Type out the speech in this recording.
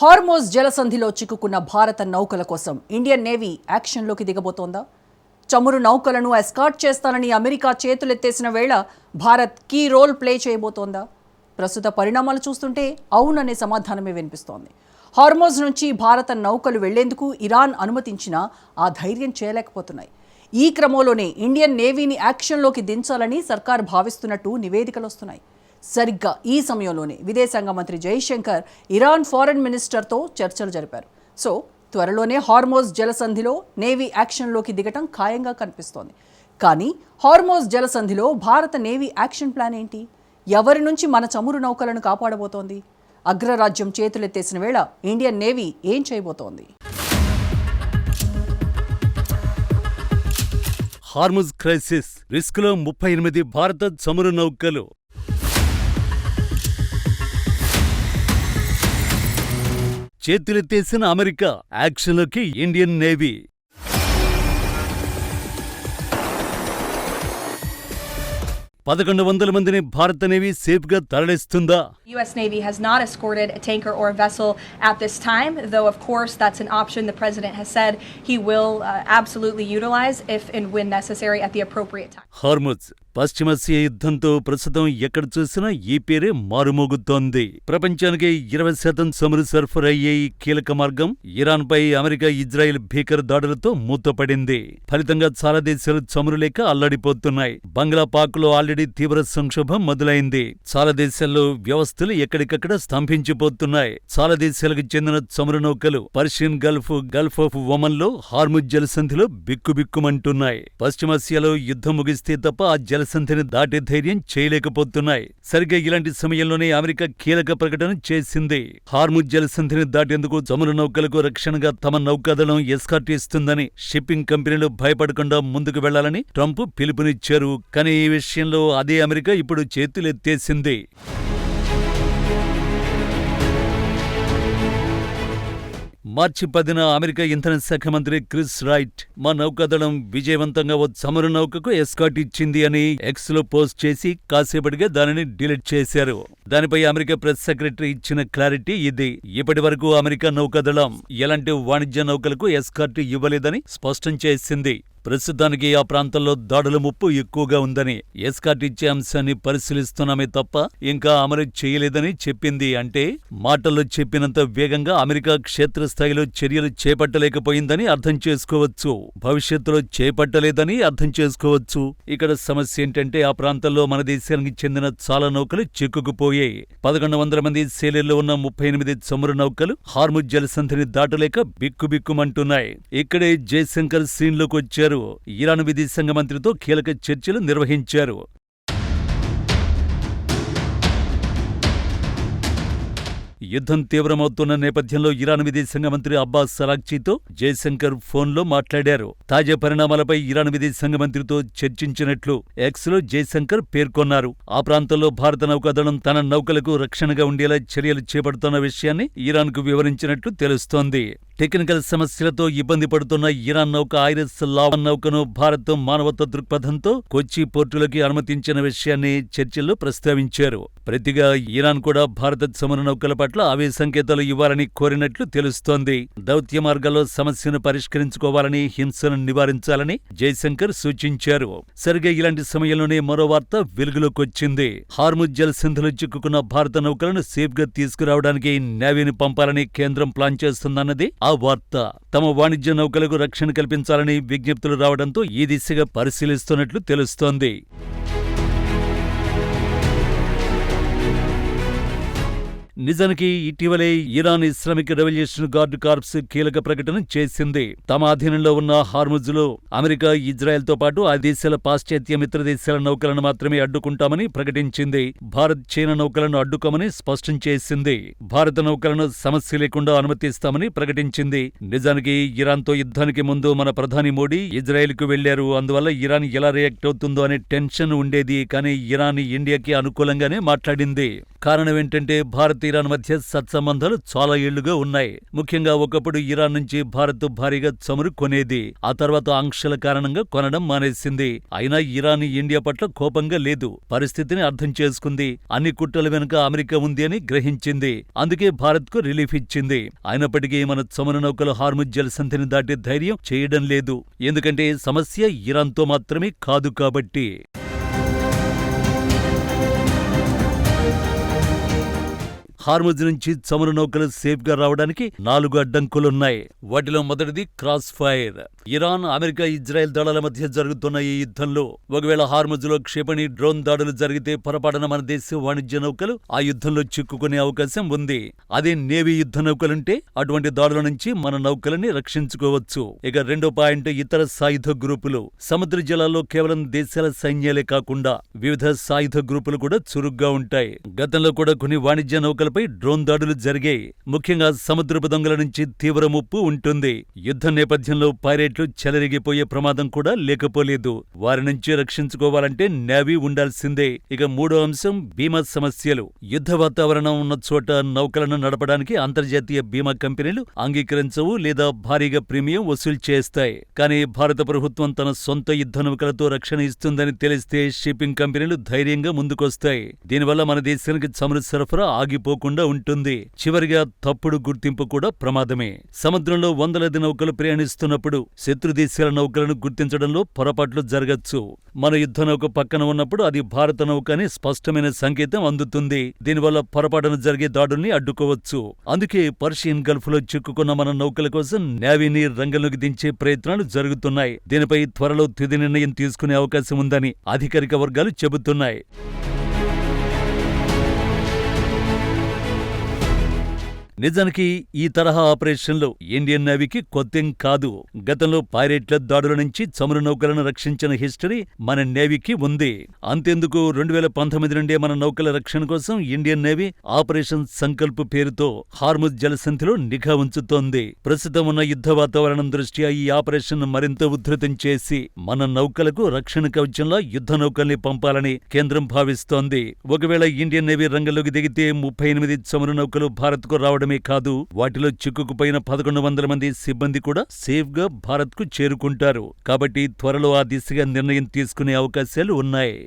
Hormuz జలసంధిలో చిక్కుకున్న భారత నౌకల కోసం ఇండియన్ నేవీ యాక్షన్లోకి దిగబోతోందా? చమురు నౌకలను ఎస్కార్ట్ చేస్తానని అమెరికా చేతులెత్తేసిన వేళ భారత్ కీ రోల్ ప్లే చేయబోతోందా? ప్రస్తుత పరిణామాలు చూస్తుంటే అవుననే సమాధానమే వినిపిస్తోంది. హార్మోజ్ నుంచి భారత నౌకలు వెళ్లేందుకు ఇరాన్ అనుమతించినా ఆ ధైర్యం చేయలేకపోతున్నాయి. ఈ క్రమంలోనే ఇండియన్ నేవీని యాక్షన్లోకి దించాలని సర్కార్ భావిస్తున్నట్టు నివేదికలు వస్తున్నాయి. సరిగ్గా ఈ సమయంలోనే విదేశాంగ మంత్రి జైశంకర్ ఇరాన్ ఫారెన్ మినిస్టర్తో చర్చలు జరిపారు. సో త్వరలోనే హార్మోజ్ జలసంధిలో నేవీ యాక్షన్లోకి దిగటం ఖాయంగా కనిపిస్తోంది. కానీ హార్మోజ్ జలసంధిలో భారత నేవీ యాక్షన్ ప్లాన్ ఏంటి? ఎవరి నుంచి మన చమురు నౌకలను కాపాడబోతోంది? అగ్రరాజ్యం చేతులెత్తేసిన వేళ ఇండియన్ నేవీ ఏం చేయబోతోంది? హార్ముజ్ క్రైసిస్ రిస్క్లో 38 భారత చమురు నౌకలు. చేతులెత్తేసిన అమెరికా, యాక్షన్లోకి ఇండియన్ నేవీ. మందిని భారత నేవీ సేఫ్గా తరలిస్తుందా? U.S. Navy has not escorted a tanker or a vessel at this time, though of course that's an option the President has said he will absolutely utilize if and when necessary at the appropriate time. Hormuz పశ్చిమాసియా యుద్ధంతో ప్రస్తుతం ఎక్కడ చూసినా ఈ పేరే మారుమోగుతోంది. ప్రపంచానికి 20% చమురు సరఫరా అయ్యే ఈ కీలక మార్గం ఇరాన్పై అమెరికా, ఇజ్రాయెల్ భీకర దాడులతో మూతపడింది. ఫలితంగా చాలా దేశాలు చమురు లేక అల్లాడిపోతున్నాయి. బంగ్లాపాక్లో ఆల్రెడీ తీవ్ర సంక్షోభం మొదలైంది. చాలా దేశాల్లో వ్యవస్థలు ఎక్కడికక్కడ స్తంభించిపోతున్నాయి. చాలా దేశాలకు చెందిన చమురు నౌకలు పర్షియన్ గల్ఫ్ ఆఫ్ ఒమన్లో హార్ముజ్ జలసంధిలో బిక్కుబిక్కుమంటున్నాయి. పశ్చిమాసియాలో యుద్ధం ముగిస్తే తప్ప ఆ జలసంధిని దాటే ధైర్యం చేయలేకపోతున్నాయి. సరిగ్గా ఇలాంటి సమయంలోనే అమెరికా కీలక ప్రకటన చేసింది. హార్ముజ్ జలసంధిని దాటేందుకు చమురు నౌకలకు రక్షణగా తమ నౌకాదళం ఎస్కార్ట్ ఇస్తుందని, షిప్పింగ్ కంపెనీలు భయపడకుండా ముందుకు వెళ్లాలని ట్రంప్ పిలుపునిచ్చారు. కానీ ఈ విషయంలో అదే అమెరికా ఇప్పుడు చేతులెత్తేసింది. మార్చి 10న అమెరికా ఇంధన శాఖ మంత్రి క్రిస్ రైట్ మా నౌకాదళం విజయవంతంగా ఓ చమురు నౌకకు ఎస్కార్ట్ ఇచ్చింది అని ఎక్స్లో పోస్ట్ చేసి కాసేపటిగా దానిని డిలీట్ చేశారు. దానిపై అమెరికా ప్రెస్ సెక్రటరీ ఇచ్చిన క్లారిటీ ఇది. ఇప్పటి వరకు అమెరికా నౌకాదళం ఎలాంటి వాణిజ్య నౌకలకు ఎస్కార్ట్ ఇవ్వలేదని స్పష్టం చేసింది. ప్రస్తుతానికి ఆ ప్రాంతంలో దాడుల ముప్పు ఎక్కువగా ఉందని, ఎస్కార్ట్ ఇచ్చే అంశాన్ని పరిశీలిస్తున్నామే తప్ప ఇంకా అమలు చేయలేదని చెప్పింది. అంటే మాటల్లో చెప్పినంత వేగంగా అమెరికా క్షేత్రస్థాయిలో చర్యలు చేపట్టలేకపోయిందని అర్థం చేసుకోవచ్చు. భవిష్యత్తులో చేపట్టలేదని అర్థం చేసుకోవచ్చు. ఇక్కడ సమస్య ఏంటంటే ఆ ప్రాంతంలో మన దేశానికి చెందిన చాలా నౌకలు చిక్కుకుపోయాయి. 1100 మంది సేలర్లో ఉన్న 38 చమురు నౌకలు హార్ముజ్ జలసంధిని దాటలేక బిక్కుబిక్కుమంటున్నాయి. ఇక్కడే జైశంకర్ సీన్లోకి వచ్చారు. ఇరాన్ విదేశాంగ మంత్రితో కీలక చర్చలు నిర్వహించారు. యుద్ధం తీవ్రమవుతున్న నేపథ్యంలో ఇరాన్ విదేశాంగ మంత్రి అబ్బాస్ అరాగ్చీతో జైశంకర్ ఫోన్లో మాట్లాడారు. తాజా పరిణామాలపై ఇరాన్ విదేశాంగ మంత్రితో చర్చించినట్లు ఎక్స్లో జైశంకర్ పేర్కొన్నారు. ఆ ప్రాంతంలో భారత నౌకాదళం తన నౌకలకు రక్షణగా ఉండేలా చర్యలు చేపడుతున్న విషయాన్ని ఇరాన్కు వివరించినట్లు తెలుస్తోంది. టెక్నికల్ సమస్యలతో ఇబ్బంది పడుతున్న ఇరాన్ నౌక ఐరిస్ లావన్ నౌకను భారత్ మానవత్వ దృక్పథంతో కొచ్చి పోర్టులకి అనుమతించిన విషయాన్ని చర్చల్లో ప్రస్తావించారు. ప్రతిగా ఇరాన్ కూడా భారత చమురు నౌకల పట్ల అవే సంకేతాలు ఇవ్వాలని కోరినట్లు తెలుస్తోంది. దౌత్య మార్గాల్లో సమస్యను పరిష్కరించుకోవాలని, హింసను నివారించాలని జైశంకర్ సూచించారు. సరిగా ఇలాంటి సమయంలోనే మరో వార్త వెలుగులోకొచ్చింది. హార్ముజ్ జలసంధిలో చిక్కుకున్న భారత నౌకలను సేఫ్గా తీసుకురావడానికి నేవీని పంపాలని కేంద్రం ప్లాన్ చేస్తుందన్నది ఆ వార్త. తమ వాణిజ్య నౌకలకు రక్షణ కల్పించాలని విజ్ఞప్తులు రావడంతో ఈ దిశగా పరిశీలిస్తున్నట్లు తెలుస్తోంది. నిజానికి ఇటీవలే Iran Islamic revolution guard corps కీలక ప్రకటన చేసింది. తమ అధీనంలో ఉన్న హార్ముజ్లో అమెరికా, ఇజ్రాయెల్తో పాటు ఆ దేశాల పాశ్చాత్య మిత్ర దేశాల నౌకలను మాత్రమే అడ్డుకుంటామని ప్రకటించింది. భారత్, చైనా నౌకలను అడ్డుకోమని స్పష్టం చేసింది. భారత నౌకలను సమస్య లేకుండా అనుమతిస్తామని ప్రకటించింది. నిజానికి ఇరాన్తో యుద్ధానికి ముందు మన ప్రధాని మోడీ ఇజ్రాయెల్కు వెళ్లారు. అందువల్ల ఇరాన్ ఎలా రియాక్ట్ అవుతుందో అనే టెన్షన్ ఉండేది. కానీ ఇరాన్ ఇండియాకి అనుకూలంగానే మాట్లాడింది. కారణమేంటంటే భారత్ ఇరాన్ మధ్య సత్సంబంధాలు చాలా ఏళ్లుగా ఉన్నాయి. ముఖ్యంగా ఒకప్పుడు ఇరాన్ నుంచి భారత్ భారీగా చమురు కొనేది. ఆ తర్వాత ఆంక్షల కారణంగా కొనడం మానేసింది. అయినా ఇరాన్ ఇండియా పట్ల కోపంగా లేదు. పరిస్థితిని అర్థం చేసుకుంది. అన్ని కుట్రల వెనుక అమెరికా ఉంది అని గ్రహించింది. అందుకే భారత్కు రిలీఫ్ ఇచ్చింది. అయినప్పటికీ మన చమురు నౌకలు హార్ముజ్ జలసంధిని దాటే ధైర్యం చేయడం లేదు. ఎందుకంటే సమస్య ఇరాన్తో మాత్రమే కాదు కాబట్టి. హార్ముజ్ నుంచి చమురు నౌకలు సేఫ్ గా రావడానికి 4 అడ్డంకులున్నాయి. వాటిలో మొదటిది cross fire. Iran, America, Israel దళాల మధ్య జరుగుతున్న ఈ యుద్ధంలో ఒకవేళ హార్ముజ్ లో క్షిపణి, డ్రోన్ దాడులు జరిగితే పొరపాటున మన దేశ వాణిజ్య నౌకలు ఆ యుద్ధంలో చిక్కుకునే అవకాశం ఉంది. అదే నేవీ యుద్ధ నౌకలుంటే అటువంటి దాడుల నుంచి మన నౌకలని రక్షించుకోవచ్చు. ఇక రెండో పాయింట్ ఇతర సాయుధ గ్రూపులు. సముద్ర జలాల్లో కేవలం దేశాల సైన్యాలే కాకుండా వివిధ సాయుధ గ్రూపులు కూడా చురుగ్గా ఉంటాయి. గతంలో కూడా కొన్ని వాణిజ్య నౌకలపై డ్రోన్ దాడులు జరిగాయి. ముఖ్యంగా సముద్రపు దొంగల నుంచి తీవ్ర ముప్పు ఉంటుంది. యుద్ధ నేపథ్యంలో పైరేట్లు చెలరిగిపోయే ప్రమాదం కూడా లేకపోలేదు. వారి నుంచి రక్షించుకోవాలంటే నేవీ ఉండాల్సిందే. ఇక మూడో అంశం బీమా సమస్యలు. యుద్ధ వాతావరణం ఉన్న చోట నౌకలను నడపడానికి అంతర్జాతీయ బీమా కంపెనీలు అంగీకరించవు లేదా భారీగా ప్రీమియం వసూలు చేస్తాయి. కానీ భారత ప్రభుత్వం తన సొంత యుద్ధ నౌకలతో రక్షణ ఇస్తుందని తెలిస్తే షిప్పింగ్ కంపెనీలు ధైర్యంగా ముందుకొస్తాయి. దీనివల్ల మన దేశానికి చమురు సరఫరా ఆగిపోకుండా ఉంటుంది. చివరిగా తప్పుడు గుర్తింపు కూడా ప్రమాదమే. సముద్రంలో వందలాది నౌకలు ప్రయాణిస్తున్నప్పుడు శత్రు దేశాల నౌకలను గుర్తించడంలో పొరపాట్లు జరగచ్చు. మన యుద్ధ నౌక పక్కన ఉన్నప్పుడు అది భారత నౌక అని స్పష్టమైన సంకేతం అందుతుంది. దీనివల్ల పొరపాటున జరిగే దాడుల్ని అడ్డుకోవచ్చు. అందుకే పర్షియన్ గల్ఫ్ లో చిక్కుకున్న మన నౌకల కోసం నేవీని రంగంలోకి దించే ప్రయత్నాలు జరుగుతున్నాయి. దీనిపై త్వరలో తుది నిర్ణయం తీసుకునే అవకాశం ఉందని అధికారిక వర్గాలు చెబుతున్నాయి. నిజానికి ఈ తరహా ఆపరేషన్లు ఇండియన్ నేవీకి కొత్తేం కాదు. గతంలో పైరేట్ల దాడుల నుంచి చమురు నౌకలను రక్షించిన హిస్టరీ మన నేవీకి ఉంది. అంతెందుకు 2019 నుండే మన నౌకల రక్షణ కోసం ఇండియన్ నేవీ ఆపరేషన్ సంకల్ప్ పేరుతో హార్ముజ్ జలసంధిలో నిఘా ఉంచుతోంది. ప్రస్తుతం ఉన్న యుద్ధ వాతావరణం దృష్ట్యా ఈ ఆపరేషన్ మరింత ఉధృతం చేసి మన నౌకలకు రక్షణ కవచంలా యుద్ధ నౌకల్ని పంపాలని కేంద్రం భావిస్తోంది. ఒకవేళ ఇండియన్ నేవీ రంగంలోకి దిగితే 38 చమురు నౌకలు భారత్కు రావడం కాదు, వాటిలో చిక్కుకుపోయిన 1100 మంది సిబ్బంది కూడా సేఫ్ గా భారత్ కు చేరుకుంటారు. కాబట్టి త్వరలో ఆ దిశగా నిర్ణయం తీసుకునే అవకాశాలు ఉన్నాయి.